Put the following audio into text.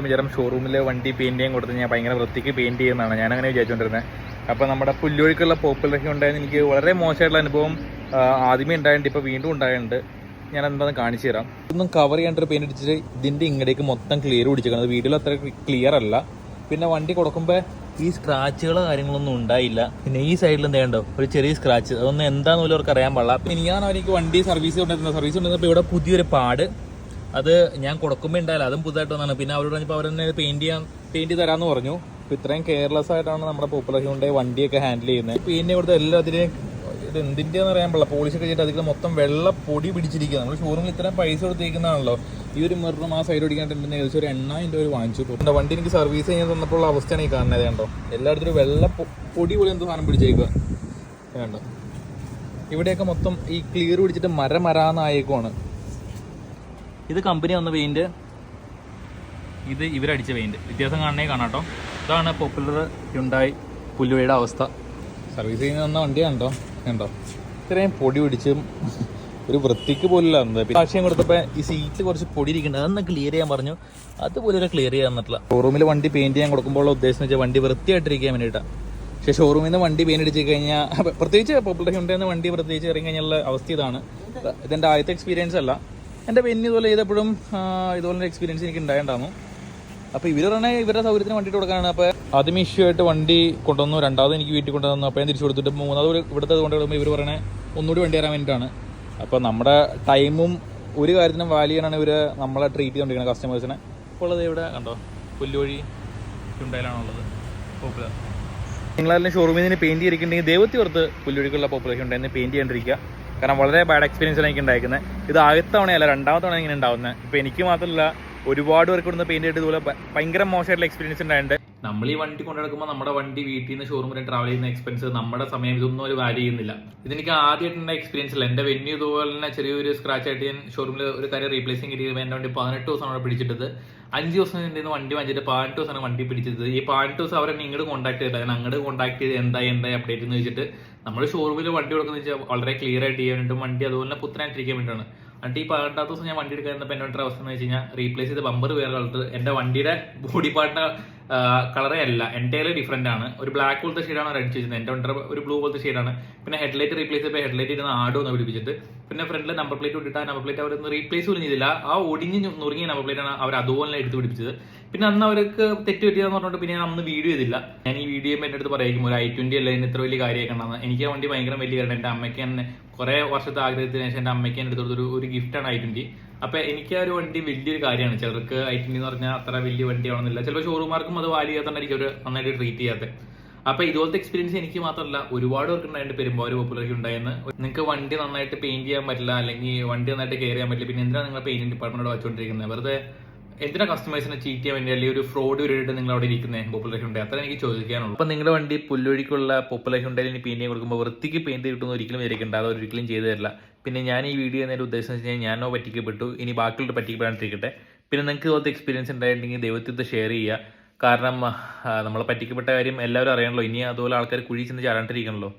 വിചാരം ഷോറൂമിൽ വണ്ടി പെയിൻറ്റ് ചെയ്യാൻ കൊടുത്ത് ഞാൻ ഭയങ്കര വൃത്തിക്ക് പെയിൻറ്റ് ചെയ്യുന്നതാണ് ഞാനങ്ങനെ വിചാരിച്ചുകൊണ്ടിരുന്നത്. അപ്പോൾ നമ്മുടെ പുല്ലുവഴിക്കുള്ള പോപ്പുലറൊക്കെ ഉണ്ടായിരുന്നു. എനിക്ക് വളരെ മോശമായിട്ടുള്ള അനുഭവം ആദ്യമേ ഉണ്ടായിട്ടുണ്ട്, ഇപ്പോൾ വീണ്ടും ഉണ്ടായിട്ടുണ്ട്. ഞാൻ എന്താണെന്ന് കാണിച്ചു തരാം. ഇതൊന്നും കവർ ചെയ്യാണ്ടൊരു പെയിൻറ്റ് അടിച്ചിട്ട് ഇതിൻ്റെ ഇങ്ങടേക്ക് മൊത്തം ക്ലിയർ പിടിച്ചിരിക്കുന്നത്. വീഡിയോയിൽ അത്ര ക്ലിയർ അല്ല. പിന്നെ വണ്ടി കൊടുക്കുമ്പോൾ ഈ സ്ക്രാച്ചുകളോ കാര്യങ്ങളൊന്നും ഉണ്ടായില്ല. പിന്നെ ഈ സൈഡിൽ എന്താ ഉണ്ടോ ഒരു ചെറിയ സ്ക്രാച്ച്, അതൊന്നും എന്താണെന്ന് പോലും അവർക്ക് അറിയാൻ പാടില്ല. പിന്നെ ഞാൻ അവർക്ക് വണ്ടി സർവീസ് കൊണ്ടിരുന്നപ്പോൾ ഇവിടെ പുതിയൊരു പാട് അത് ഞാൻ കൊടുക്കുമ്പോൾ ഉണ്ടായില്ല, അതും പുതുതായിട്ട് വന്നാണ്. പിന്നെ അവരോട് പറഞ്ഞപ്പോൾ അവർ തന്നെ പെയിന്റ് തരാമെന്ന് പറഞ്ഞു. അപ്പോൾ ഇത്രയും കെയർലെസ് ആയിട്ടാണ് നമ്മുടെ പോപ്പുലർ ഹ്യൂണ്ടായി വണ്ടിയൊക്കെ ഹാൻഡിൽ ചെയ്യുന്നത്. പെയിന്റ് ഇവിടുത്തെ എല്ലാത്തിനെയും ഇത് എന്തിൻ്റെയെന്ന് അറിയാൻ പാടില്ല, പോളിഷൊക്കെ ചെയ്തിട്ട് അതിൽ മൊത്തം വെള്ള പൊടി പിടിച്ചിരിക്കുക. നമ്മൾ ഷോറൂമിൽ ഇത്രയും പൈസ കൊടുത്തിരിക്കുന്നതാണല്ലോ. ഈ ഒരു മിററും ആ സൈഡ് ഓടിക്കാണ്ടിട്ടുണ്ടെങ്കിൽ ഏകദേശം ഒരു 80,000 രൂപ വാങ്ങിച്ചു. വണ്ടി എനിക്ക് സർവീസ് ചെയ്യാൻ തന്നപ്പോൾ അവസ്ഥയാണ് ഈ കാണുന്നത്. കണ്ടോ, എല്ലായിടത്തും വെള്ള പൊടി പോലെ എന്തോ സാധനം പിടിച്ചേക്കുക. കണ്ടോ, ഇവിടെയൊക്കെ മൊത്തം ഈ ക്ലിയർ പിടിച്ചിട്ട് മരാന്നായേക്കുവാണ്. ഇത് കമ്പനി വന്ന പെയിൻറ്റ്, ഇത് ഇവരടിച്ച പെയിൻറ്റ്. വ്യത്യാസം കാണണേ കാണാട്ടോ. ഇതാണ് പോപ്പുലർ ഹ്യുണ്ടായി പുല്ലുവയുടെ അവസ്ഥ. സർവീസ് ചെയ്യുന്ന വന്ന വണ്ടിയാണ് കേട്ടോ. കണ്ടോ, ഇത്രയും പൊടി പിടിച്ചും ഒരു വൃത്തിക്ക് പോലില്ല. സാക്ഷ്യം കൊടുത്തപ്പോൾ ഈ സീറ്റിൽ കുറച്ച് പൊടി ഇരിക്കുന്നുണ്ട്, അതൊന്ന് ക്ലിയർ ചെയ്യാൻ പറഞ്ഞു. അതുപോലെ ഒരു ക്ലിയർ ചെയ്യാൻ തന്നിട്ടില്ല. ഷോറൂമിൽ വണ്ടി പെയിൻറ്റ് ചെയ്യാൻ കൊടുക്കുമ്പോൾ ഉദ്ദേശം വെച്ചാൽ വണ്ടി വൃത്തിയായിട്ടിരിക്കാൻ വേണ്ടിയിട്ടാണ്. പക്ഷേ ഷോറൂമിൽ നിന്ന് വണ്ടി പെയിൻറ്റ് അടിച്ച് കഴിഞ്ഞാൽ, പ്രത്യേകിച്ച് പോപ്പുലർ ഹ്യുണ്ടായി വണ്ടി പ്രത്യേകിച്ച് ഇറങ്ങി കഴിഞ്ഞുള്ള അവസ്ഥ ഇതാണ്. ഇതെൻ്റെ ആദ്യത്തെ എക്സ്പീരിയൻസ് അല്ല. എൻ്റെ പെയിൻറ്റ് ഇതുപോലെ ചെയ്തപ്പോഴും ഇതുപോലെ എക്സ്പീരിയൻസ് എനിക്ക് ഉണ്ടായിട്ടുണ്ടായിരുന്നു. അപ്പോൾ ഇവർ പറഞ്ഞാൽ ഇവരുടെ സൗകര്യത്തിന് വണ്ടിയിട്ട് കൊടുക്കാനാണ്. അപ്പോൾ ആദ്യം ഇഷ്യൂ ആയിട്ട് വണ്ടി കൊണ്ടുവന്നു, രണ്ടാമത് എനിക്ക് വീട്ടിൽ കൊണ്ടുവന്നു, അപ്പോൾ ഞാൻ തിരിച്ചു കൊടുത്തിട്ട് മൂന്നാമത് ഇവിടുത്തെ കൊണ്ട് കൊടുക്കുമ്പോൾ ഇവർ പറഞ്ഞാൽ ഒന്നുകൂടി വണ്ടി തരാൻ വേണ്ടിയിട്ടാണ്. അപ്പോൾ നമ്മുടെ ടൈമും ഒരു കാര്യത്തിനും വാല്യൂ ചെയ്യാനാണ് ഇവർ നമ്മളെ ട്രീറ്റ് ചെയ്തുകൊണ്ടിരിക്കുന്നത് കസ്റ്റമേഴ്സിനെ. ഇപ്പോൾ ഉള്ളത് ഇവിടെ കണ്ടോ, പുല്ലുവഴി ഹ്യുണ്ടായിലാണുള്ളത് പോപ്പുലർ. നിങ്ങളെല്ലാം ഷോറൂമിൽ നിന്ന് പെയിൻറ്റ് ചെയ്തിട്ടുണ്ടെങ്കിൽ ദൈവത്തി ഓർത്ത് പുല്ലുവഴിക്കുള്ള പോപ്പുലർ ഹ്യുണ്ടായി പെയിൻറ്റ് ചെയ്യാണ്ടിരിക്കുക. കാരണം വളരെ ബാഡ് എക്സ്പീരിയൻസ് ആണ് എനിക്ക് ഉണ്ടായിരിക്കുന്നത്. ഇത് ആദ്യത്തെ തവണയല്ല, രണ്ടാമത്തെ തവണ ഇങ്ങനെ ഉണ്ടാവുന്നത്. ഇപ്പോൾ എനിക്ക് മാത്രമല്ല, ഒരുപാട് പേർക്ക് ഇവിടുന്ന് പെയിൻറ്റ് ചെയ്തിട്ട് ഇതുപോലെ ഭയങ്കര മോശമായിട്ടുള്ള എക്സ്പീരിയൻസ് ഉണ്ടായിട്ടുണ്ട്. നമ്മൾ ഈ വണ്ടി കൊണ്ടുനടക്കുമ്പോൾ നമ്മുടെ വണ്ടി വീട്ടിൽ നിന്ന് ഷോറൂം വരെ ട്രാവൽ ചെയ്യുന്ന എക്സ്പെൻസ്, നമ്മുടെ സമയം, ഇതൊന്നും ഒരു വാല്യൂ ചെയ്യുന്നില്ല. ഇതെനിക്ക് ആദ്യമായിട്ടുള്ള എക്സ്പീരിയൻസ് ഇല്ല. എൻ്റെ വെന്യൂ ഇതുപോലെ തന്നെ ചെറിയൊരു സ്ക്രാച്ച് ആയിട്ട് ഞാൻ ഷോറൂമിൽ ഒരു കാര്യം റീപ്ലേസിങ് കിട്ടിയത് എൻ്റെ വണ്ടി 18 ദിവസമാണ് അവിടെ പിടിച്ചിട്ടത്. 5 ദിവസം എൻ്റെ വണ്ടി വാങ്ങിച്ചിട്ട് 18 ദിവസമാണ് വണ്ടി പിടിച്ചത്. ഈ 18 ദിവസം അവരെ ഇങ്ങോട്ട് കോൺടാക്ട് ചെയ്തില്ല, ഞാൻ അങ്ങോട്ട് കോൺടാക്ട് ചെയ്ത് എന്തായി അപ്ഡേറ്റ് എന്ന് വെച്ചിട്ട് നമ്മൾ ഷോറൂമിൽ വണ്ടി കൊടുക്കുന്നത് വെച്ചാൽ വളരെ ക്ലിയർ ആയിട്ട് ചെയ്യാൻ വേണ്ടിയിട്ടും വണ്ടി അതുപോലെ തന്നെ പുത്തനായിട്ടിരിക്കാൻ വേണ്ടിയിട്ടാണ്. എന്നിട്ട് ഈ 18 ദിവസം ഞാൻ വണ്ടി എടുക്കാൻ എൻ്റെ അവസ്ഥ എന്ന് വെച്ച് കഴിഞ്ഞാൽ റീപ്ലേസ് ചെയ്ത ബമ്പർ വേറെ കളർ, എൻ്റെ വണ്ടിയുടെ ബോഡി പാർട്ടിന്റെ കളറേ അല്ല, എൻ്റെ ഡിഫറെന്റ് ആണ്. ഒരു ബ്ലാക്ക് പോലത്തെ ഷെയ്ഡാണ് അവർ അടിച്ചു വെച്ചത്, എൻ്റെ വണ്ടി ഒരു ബ്ലൂ പോലത്തെ ഷെയ്ഡാണ്. പിന്നെ ഹെഡ്ലൈറ്റ് റീപ്ലേസ് ചെയ്തപ്പോൾ ഹെഡ്ലൈറ്റ് ഇരുന്ന് ആടോ പിടിപ്പിച്ചിട്ട്, പിന്നെ ഫ്രണ്ടിൽ നമ്പർ പ്ലേറ്റ് ഇട്ടിട്ട് ആ നമ്പർ പ്ലേറ്റ് അവരൊന്ന് റീപ്ലേസ് പോലും ചെയ്തില്ല. ആ ഒടിഞ്ഞ് നുറുങ്ങിയ നമ്പർ പ്ലേറ്റ് ആണ് അവർ അതുപോലെ എടുത്ത് പിടിപ്പിച്ചത്. പിന്നെ അന്ന് അവർക്ക് തെറ്റ് പറ്റിയതെന്ന് പറഞ്ഞിട്ട് പിന്നെ ഞാൻ അന്ന് വീഡിയോ ചെയ്തില്ല. ഞാൻ ഈ വീഡിയോ എൻ്റെ അടുത്ത് പറയുമ്പോൾ ഒരു i20 അല്ല ഇതിന് ഇത്ര വലിയ കാര്യമാക്കണമെന്ന്. എനിക്ക് ആ വണ്ടി ഭയങ്കര വലിയ കാര്യം. എൻ്റെ അമ്മയ്ക്ക് തന്നെ കുറെ വർഷത്തെ ആഗ്രഹത്തിന് ശേഷം എൻ്റെ അമ്മയ്ക്ക് എൻ്റെ അടുത്ത് ഒരു ഗിഫ്റ്റാണ് i20. അപ്പോൾ എനിക്ക് ആ ഒരു വണ്ടി വലിയൊരു കാര്യമാണ്. ചിലർക്ക് i20 എന്ന് പറഞ്ഞാൽ അത്ര വലിയ വണ്ടി ആവണമെന്നില്ല. ചിലപ്പോൾ ഷോറൂമാർക്കും അത് വാല്യൂ ചെയ്യാത്തതായിരിക്കും അവർ നന്നായിട്ട് ട്രീറ്റ് ചെയ്യാത്തത്. അപ്പോൾ ഇതുപോലത്തെ എക്സ്പീരിയൻസ് എനിക്ക് മാത്രമല്ല ഒരുപാട് പേർക്ക് ഉണ്ടായിട്ട് പെരുമ്പാവൂർ പോപ്പുലർ ഉണ്ടായിരുന്നു. നിങ്ങൾക്ക് വണ്ടി നന്നായിട്ട് പെയിന്റ് ചെയ്യാൻ പറ്റില്ല, അല്ലെങ്കിൽ വണ്ടി നന്നായിട്ട് കെയർ ചെയ്യാൻ പറ്റില്ല, പിന്നെ എന്തിനാണ് നിങ്ങൾ പെയിന്റിംഗ് ഡിപ്പാർട്ട്മെന്റോട് വെച്ചുകൊണ്ടിരിക്കുന്നത്? വെറുതെ എന്തിനാ കസ്റ്റമേഴ്സിനെ ചീറ്റ് ചെയ്യാൻ വേണ്ടി, അല്ലെങ്കിൽ ഒരു ഫ്രോഡ് വരെയായിട്ട് നിങ്ങൾ അവിടെ ഇരിക്കുന്നത് പോപ്പുലർ ഹ്യുണ്ടായി? അത്ര എനിക്ക് ചോദിക്കാനുള്ളൂ. അപ്പം നിങ്ങളുടെ വണ്ടി പുല്ലുവഴിക്കുള്ള പോപ്പുലർ ഹ്യുണ്ടായി പെയിന്റ് കൊടുക്കുമ്പോൾ വൃത്തിക്ക് പെയിന്റ് കിട്ടുന്ന ഒരിക്കലും വിചാരിക്കേണ്ട, അത് ഒരിക്കലും ചെയ്തു തരില്ല. പിന്നെ ഞാൻ ഈ വീഡിയോ എന്നതിൻ്റെ ഉദ്ദേശം വെച്ച് കഴിഞ്ഞാൽ ഞാനോ പറ്റിക്കപ്പെട്ടു, ഇനി ബാക്കിയുള്ള പറ്റിക്കപ്പെടാണ്ടിരിക്കട്ടെ. പിന്നെ നിങ്ങൾക്ക് ഇതുപോലത്തെ എക്സ്പീരിയൻസ് ഉണ്ടായിട്ടുണ്ടെങ്കിൽ ദൈവത്തെ ഷെയർ ചെയ്യുക. കാരണം നമ്മളെ പറ്റിക്കപ്പെട്ട കാര്യം എല്ലാവരും അറിയണല്ലോ. ഇനി അതുപോലെ ആൾക്കാർ കുഴി ചെന്ന് ചാടാണ്ടിരിക്കണല്ലോ.